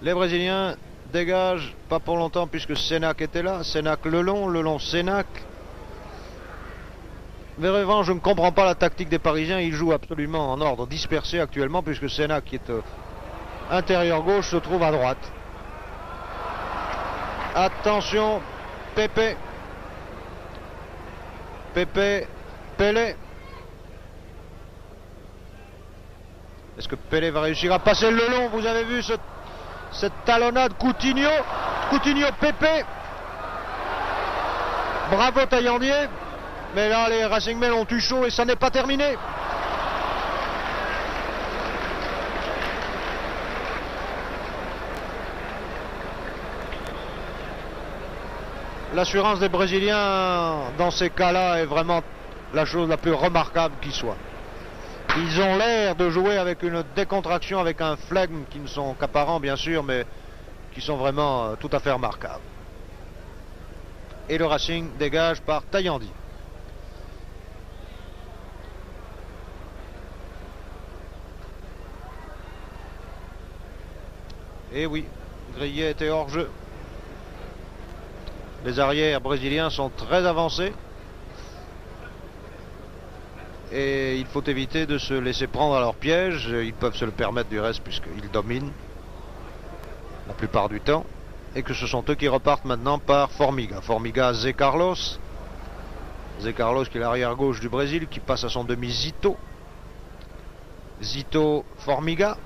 A: Les Brésiliens dégagent, pas pour longtemps, puisque Sénac était là. Sénac Lelon Sénac. Mais vraiment, je ne comprends pas la tactique des Parisiens. Ils jouent absolument en ordre dispersé actuellement, puisque Sénac, qui est intérieur gauche, se trouve à droite. Attention, Pelé. Est-ce que Pelé va réussir à passer le long? Vous avez vu cette talonnade. Coutinho, Pepe. Bravo Taillandier. Mais là, les Racingmen ont eu chaud et ça n'est pas terminé. L'assurance des Brésiliens dans ces cas-là est vraiment la chose la plus remarquable qui soit. Ils ont l'air de jouer avec une décontraction, avec un flegme qui ne sont qu'apparents bien sûr, mais qui sont vraiment tout à fait remarquables. Et le Racing dégage par Taillandier. Et oui, Grillet était hors jeu. Les arrières brésiliens sont très avancés. Et il faut éviter de se laisser prendre à leur piège. Ils peuvent se le permettre du reste puisqu'ils dominent la plupart du temps. Et que ce sont eux qui repartent maintenant par Formiga. Formiga, Zé Carlos. Zé Carlos qui est l'arrière gauche du Brésil, qui passe à son demi Zito. Zito, Formiga.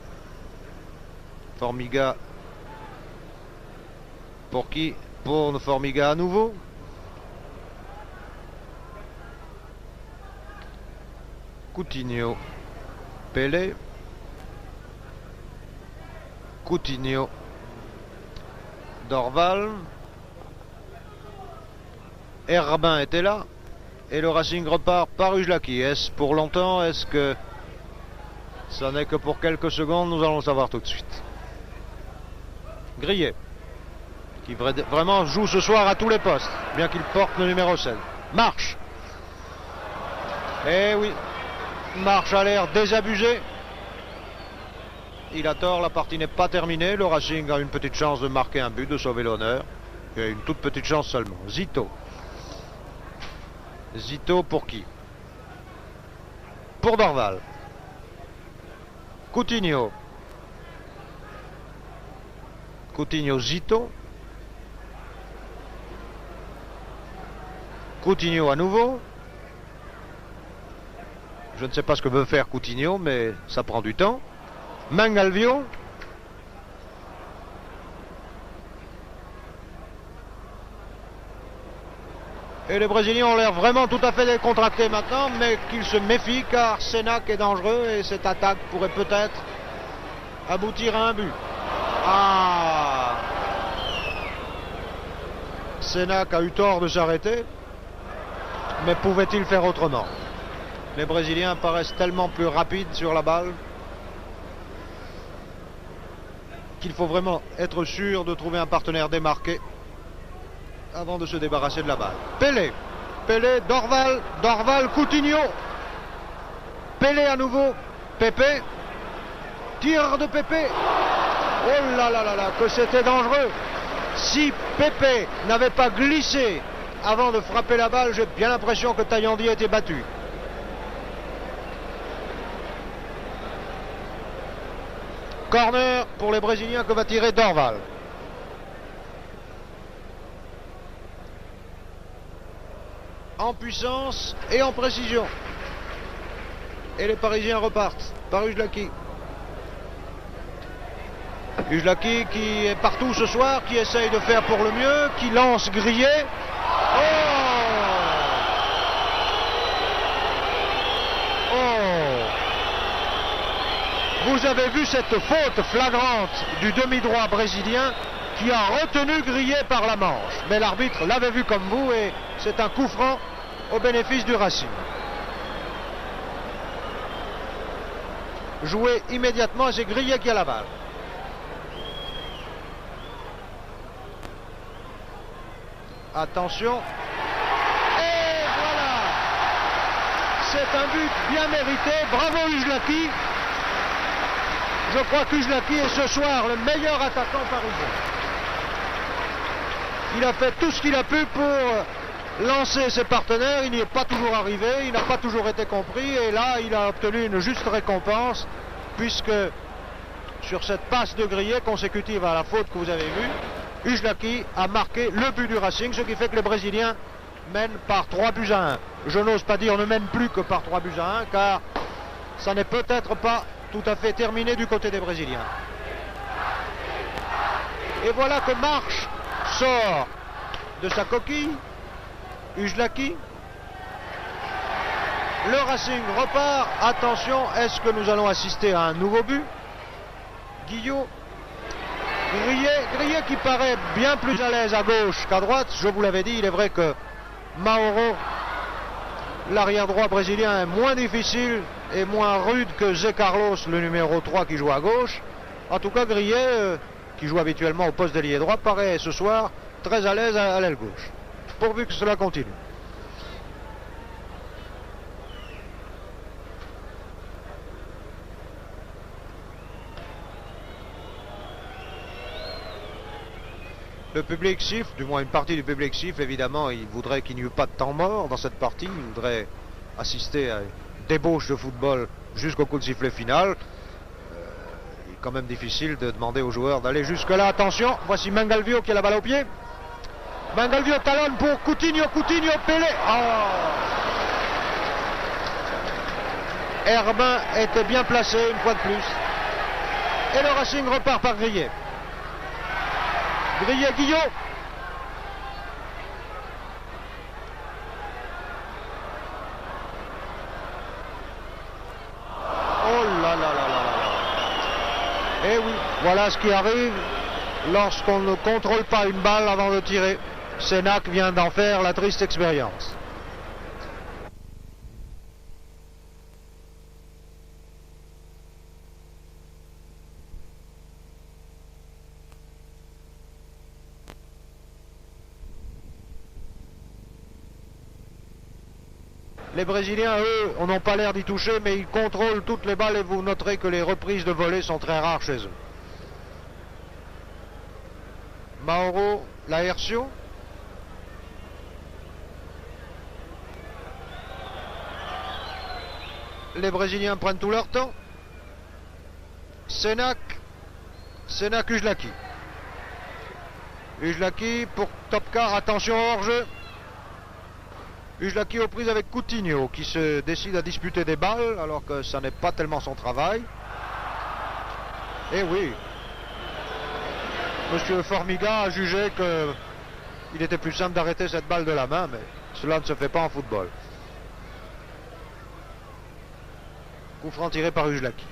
A: Formiga. Pour qui? Pour Formiga à nouveau. Coutinho. Pelé. Coutinho. Dorval. Herbin était là. Et le Racing repart par Ujlaki. Est-ce pour longtemps? Est-ce que ça n'est que pour quelques secondes? Nous allons le savoir tout de suite. Grillet, qui vraiment joue ce soir à tous les postes, bien qu'il porte le numéro 7. Marche. Eh oui, Marche a l'air désabusé. Il a tort, la partie n'est pas terminée. Le Racing a une petite chance de marquer un but, de sauver l'honneur. Il a une toute petite chance seulement. Zito. Zito pour qui? Pour Dorval. Coutinho. Coutinho, Zito. Coutinho à nouveau. Je ne sais pas ce que veut faire Coutinho, mais ça prend du temps. Mangalvio. Et les Brésiliens ont l'air vraiment tout à fait décontractés maintenant, mais qu'ils se méfient car Senac est dangereux et cette attaque pourrait peut-être aboutir à un but. Ah! Senac a eu tort de s'arrêter, mais pouvait-il faire autrement? Les Brésiliens paraissent tellement plus rapides sur la balle qu'il faut vraiment être sûr de trouver un partenaire démarqué avant de se débarrasser de la balle. Pelé, Pelé, Dorval, Dorval, Coutinho. Pelé à nouveau, Pepe. Tir de Pepe. Oh là là là là, que c'était dangereux. Si Pepe n'avait pas glissé avant de frapper la balle, j'ai bien l'impression que Taillandi a été battu. Corner pour les Brésiliens que va tirer Dorval. En puissance et en précision. Et les Parisiens repartent par Ujlaki. Ujlaki qui est partout ce soir, qui essaye de faire pour le mieux, qui lance Grillet. Vous avez vu cette faute flagrante du demi-droit brésilien qui a retenu Grillet par la manche. Mais l'arbitre l'avait vu comme vous et c'est un coup franc au bénéfice du Racing. Joué immédiatement et c'est Grillet qui a la balle. Attention. Et voilà. C'est un but bien mérité. Bravo Ujlaki. Je crois qu'Ujlaki est ce soir le meilleur attaquant parisien. Il a fait tout ce qu'il a pu pour lancer ses partenaires. Il n'y est pas toujours arrivé, il n'a pas toujours été compris. Et là, il a obtenu une juste récompense, puisque sur cette passe de Grillet consécutive à la faute que vous avez vue, Ujlaki a marqué le but du Racing, ce qui fait que les Brésiliens mènent par 3-1. Je n'ose pas dire ne mènent plus que par 3-1, car ça n'est peut-être pas tout à fait terminé du côté des Brésiliens. Et voilà que Marche sort de sa coquille. Ujlaki. Le Racing repart. Attention, est-ce que nous allons assister à un nouveau but? Guillot. Grillet qui paraît bien plus à l'aise à gauche qu'à droite. Je vous l'avais dit, il est vrai que Mauro, l'arrière droit brésilien, est moins difficile et moins rude que Zé Carlos, le numéro 3 qui joue à gauche. En tout cas, Grillet, qui joue habituellement au poste d'ailier droit, paraît ce soir très à l'aise à l'aile gauche. Pourvu que cela continue. Le public siffle, du moins une partie du public siffle, évidemment, il voudrait qu'il n'y eût pas de temps mort dans cette partie, il voudrait assister à une débauche de football jusqu'au coup de sifflet final. Il est quand même difficile de demander aux joueurs d'aller jusque-là. Attention, voici Mangalvio qui a la balle au pied. Mangalvio talonne pour Coutinho, Coutinho, Pelé. Herbin était bien placé une fois de plus. Et le Racing repart par Grillet. Grillet, Guillot. Oh là Voilà ce qui arrive lorsqu'on ne contrôle pas une balle avant de tirer. Sénac vient d'en faire la triste expérience. Les Brésiliens, eux, n'ont pas l'air d'y toucher, mais ils contrôlent toutes les balles et vous noterez que les reprises de volée sont très rares chez eux. Mauro Laércio. Les Brésiliens prennent tout leur temps. Sénac Ujlaki. Ujlaki pour Topkar, attention hors-jeu. Ujlaki aux prises avec Coutinho qui se décide à disputer des balles alors que ça n'est pas tellement son travail. Et oui, Monsieur Formiga a jugé qu'il était plus simple d'arrêter cette balle de la main, mais cela ne se fait pas en football. Coup franc tiré par Ujlaki.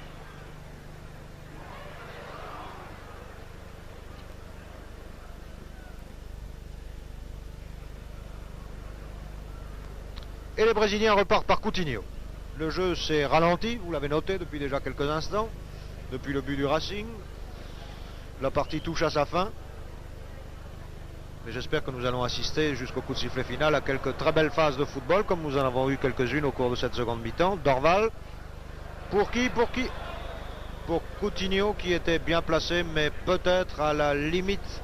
A: Et les Brésiliens repartent par Coutinho. Le jeu s'est ralenti, vous l'avez noté depuis déjà quelques instants, depuis le but du Racing. La partie touche à sa fin. Mais j'espère que nous allons assister jusqu'au coup de sifflet final à quelques très belles phases de football, comme nous en avons eu quelques-unes au cours de cette seconde mi-temps. Dorval. Pour qui? Pour Coutinho qui était bien placé, mais peut-être à la limite.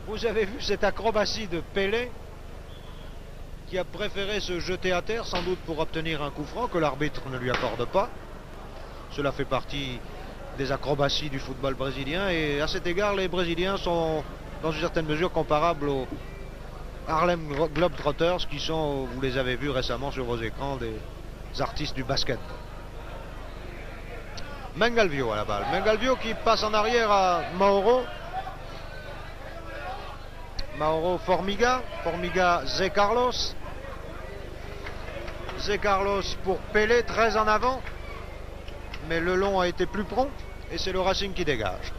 A: Vous avez vu cette acrobatie de Pelé qui a préféré se jeter à terre, sans doute pour obtenir un coup franc que l'arbitre ne lui accorde pas. Cela fait partie des acrobaties du football brésilien et à cet égard les Brésiliens sont dans une certaine mesure comparables aux Harlem Globetrotters qui sont, vous les avez vus récemment sur vos écrans, des artistes du basket. Mengalvio à la balle. Mengalvio qui passe en arrière à Mauro. Mauro Formiga. Formiga Zé Carlos. Zé Carlos pour Pelé, très en avant. Mais le long a été plus prompt et c'est le Racing qui dégage.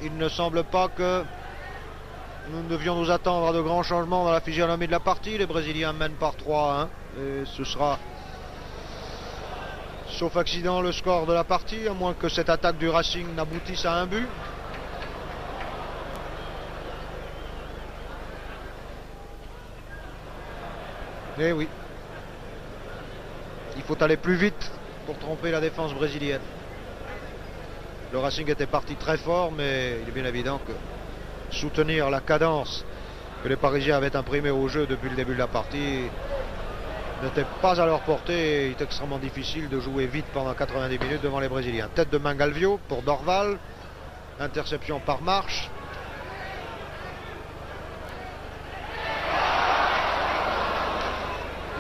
A: Il ne semble pas que nous devions nous attendre à de grands changements dans la physionomie de la partie. Les Brésiliens mènent par 3-1 et ce sera, sauf accident, le score de la partie, à moins que cette attaque du Racing n'aboutisse à un but. Eh oui, il faut aller plus vite pour tromper la défense brésilienne. Le Racing était parti très fort, mais il est bien évident que soutenir la cadence que les Parisiens avaient imprimée au jeu depuis le début de la partie n'était pas à leur portée. Il est extrêmement difficile de jouer vite pendant 90 minutes devant les Brésiliens. Tête de Mengalvio pour Dorval, interception par marche.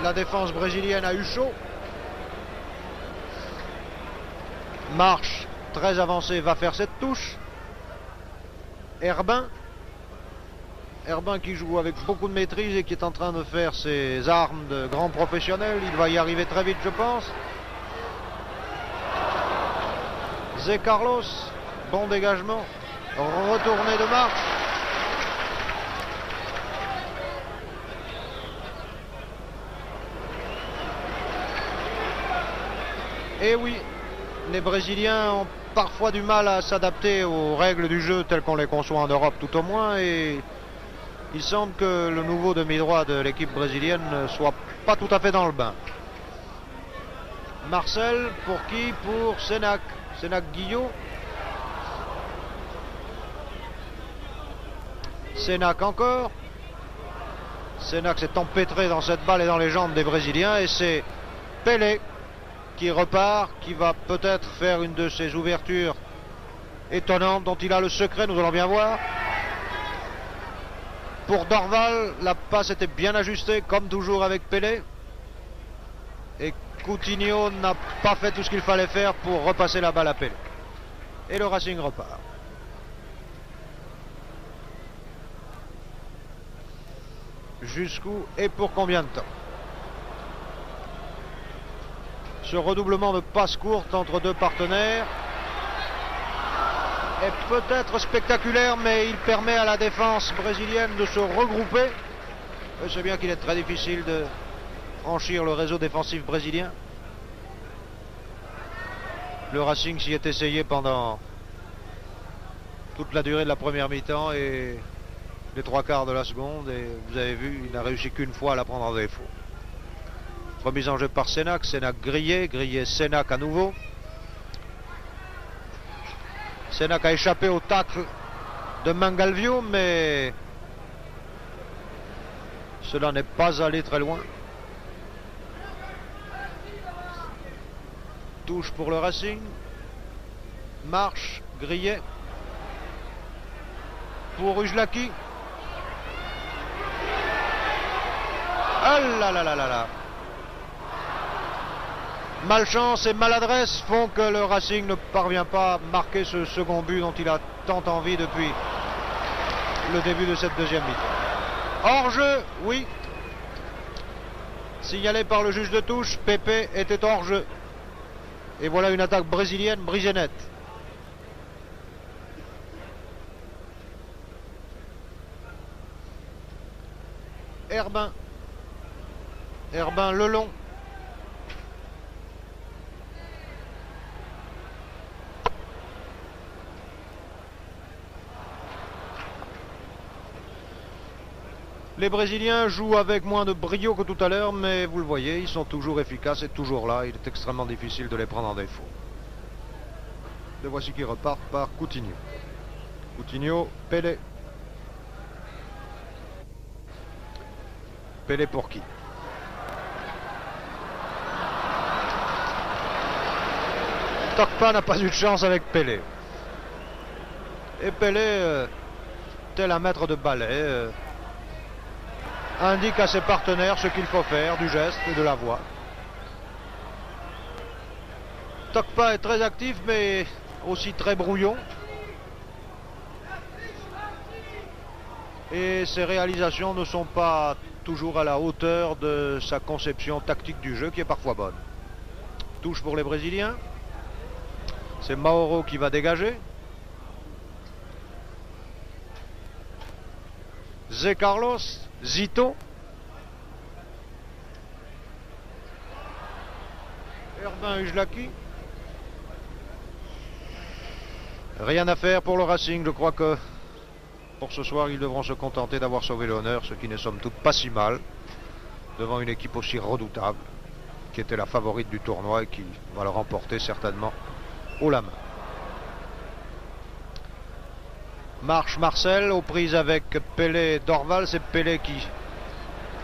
A: La défense brésilienne a eu chaud. Marche, très avancé, va faire cette touche. Herbin qui joue avec beaucoup de maîtrise et qui est en train de faire ses armes de grand professionnel. Il va y arriver très vite, je pense. Zé Carlos, bon dégagement. Retourné de marche. Et oui, les Brésiliens ont parfois du mal à s'adapter aux règles du jeu telles qu'on les conçoit en Europe tout au moins, et il semble que le nouveau demi-droit de l'équipe brésilienne ne soit pas tout à fait dans le bain. Marcel, pour qui? Pour Sénac. Sénac Guillot. Sénac encore. Sénac s'est empêtré dans cette balle et dans les jambes des Brésiliens, et c'est Pelé qui repart, qui va peut-être faire une de ces ouvertures étonnantes dont il a le secret, nous allons bien voir. Pour Dorval, la passe était bien ajustée, comme toujours avec Pelé. Et Coutinho n'a pas fait tout ce qu'il fallait faire pour repasser la balle à Pelé. Et le Racing repart. Jusqu'où et pour combien de temps? Ce redoublement de passes courtes entre deux partenaires est peut-être spectaculaire, mais il permet à la défense brésilienne de se regrouper. Je sais bien qu'il est très difficile de franchir le réseau défensif brésilien. Le Racing s'y est essayé pendant toute la durée de la première mi-temps et les trois quarts de la seconde, et vous avez vu, il n'a réussi qu'une fois à la prendre en défaut. Remise en jeu par Senac, Senac grillé, Senac à nouveau. Senac a échappé au tacle de Mangalvio, mais cela n'est pas allé très loin. Touche pour le Racing. Marche, grillé. Pour Ujlaki. Ah là là là là là. Malchance et maladresse font que le Racing ne parvient pas à marquer ce second but dont il a tant envie depuis le début de cette deuxième mi-temps. Hors-jeu, oui. Signalé par le juge de touche, Pepe était hors-jeu. Et voilà une attaque brésilienne brisée net. Herbin Lelon. Les Brésiliens jouent avec moins de brio que tout à l'heure, mais vous le voyez, ils sont toujours efficaces et toujours là. Il est extrêmement difficile de les prendre en défaut. Le voici qui repart par Coutinho. Coutinho, Pelé. Pelé pour qui? Tokpa n'a pas eu de chance avec Pelé. Et Pelé, tel un maître de ballet, indique à ses partenaires ce qu'il faut faire, du geste et de la voix. Tokpa est très actif, mais aussi très brouillon. Et ses réalisations ne sont pas toujours à la hauteur de sa conception tactique du jeu, qui est parfois bonne. Touche pour les Brésiliens. C'est Mauro qui va dégager. Zé Carlos, Zito. Herbin Ujlaki. Rien à faire pour le Racing. Je crois que pour ce soir, ils devront se contenter d'avoir sauvé l'honneur, ce qui n'est somme toute pas si mal, devant une équipe aussi redoutable, qui était la favorite du tournoi et qui va le remporter certainement haut la main. Marche Marcel aux prises avec Pelé Dorval. C'est Pelé qui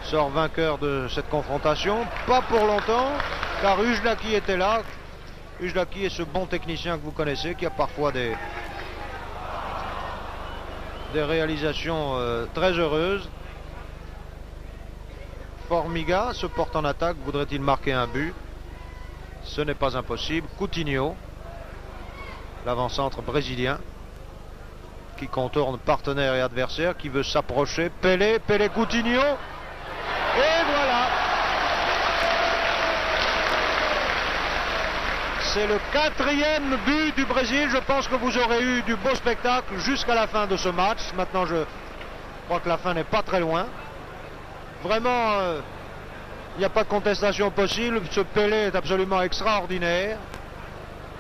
A: sort vainqueur de cette confrontation. Pas pour longtemps, car Ujlaki était là. Ujlaki est ce bon technicien que vous connaissez, qui a parfois des réalisations très heureuses. Formiga se porte en attaque. Voudrait-il marquer un but? Ce n'est pas impossible. Coutinho, l'avant-centre brésilien, qui contourne partenaire et adversaire, qui veut s'approcher. Pelé Coutinho. Et voilà. C'est le 4e but du Brésil. Je pense que vous aurez eu du beau spectacle jusqu'à la fin de ce match. Maintenant, je crois que la fin n'est pas très loin. Vraiment, il n'y a pas de contestation possible. Ce Pelé est absolument extraordinaire.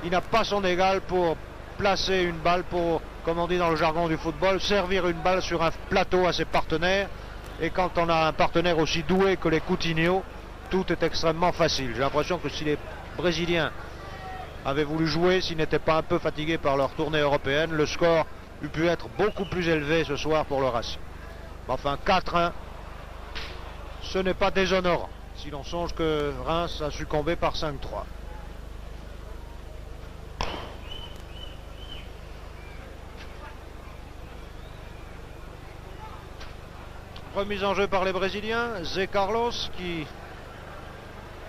A: Il n'a pas son égal pour placer une balle, pour, comme on dit dans le jargon du football, servir une balle sur un plateau à ses partenaires. Et quand on a un partenaire aussi doué que les Coutinho, tout est extrêmement facile. J'ai l'impression que si les Brésiliens avaient voulu jouer, s'ils n'étaient pas un peu fatigués par leur tournée européenne, le score eût pu être beaucoup plus élevé ce soir pour le Racing. Enfin, 4-1, ce n'est pas déshonorant, si l'on songe que Reims a succombé par 5-3. Remise en jeu par les Brésiliens. Zé Carlos qui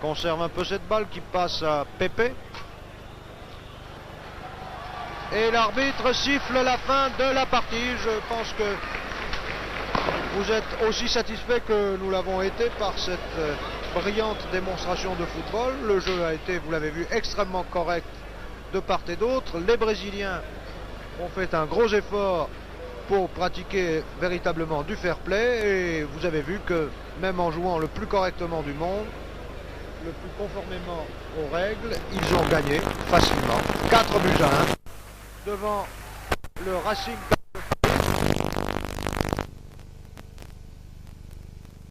A: conserve un peu cette balle, qui passe à Pepe. Et l'arbitre siffle la fin de la partie. Je pense que vous êtes aussi satisfait que nous l'avons été par cette brillante démonstration de football. Le jeu a été, vous l'avez vu, extrêmement correct de part et d'autre. Les Brésiliens ont fait un gros effort pour pratiquer véritablement du fair play et vous avez vu que même en jouant le plus correctement du monde, le plus conformément aux règles, ils ont gagné facilement 4 buts à 1 devant le Racing.